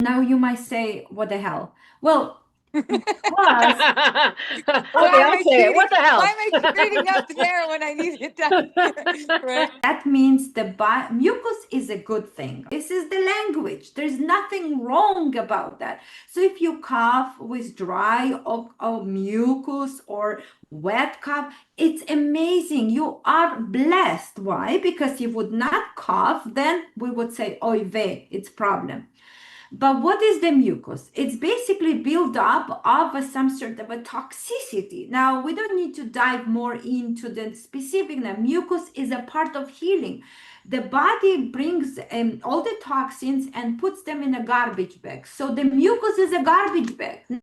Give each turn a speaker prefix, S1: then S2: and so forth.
S1: Now you might say, what the hell? Well, because
S2: Okay,
S3: Why am
S2: I'll
S3: I
S2: say it.
S3: treating?
S2: What the
S3: Why
S2: hell?
S3: am I treating up there when I need it down here? Right?
S1: that means the mucus is a good thing. This is the language. There's nothing wrong about that. So if you cough with dry or mucus or wet cough, it's amazing. You are blessed. Why? Because if you would not cough, then we would say, oy vey, it's problem. But what is the mucus? It's basically built up of some sort of a toxicity. Now, we don't need to dive more into the specific. Now, mucus is a part of healing. The body brings all the toxins and puts them in a garbage bag. So the mucus is a garbage bag.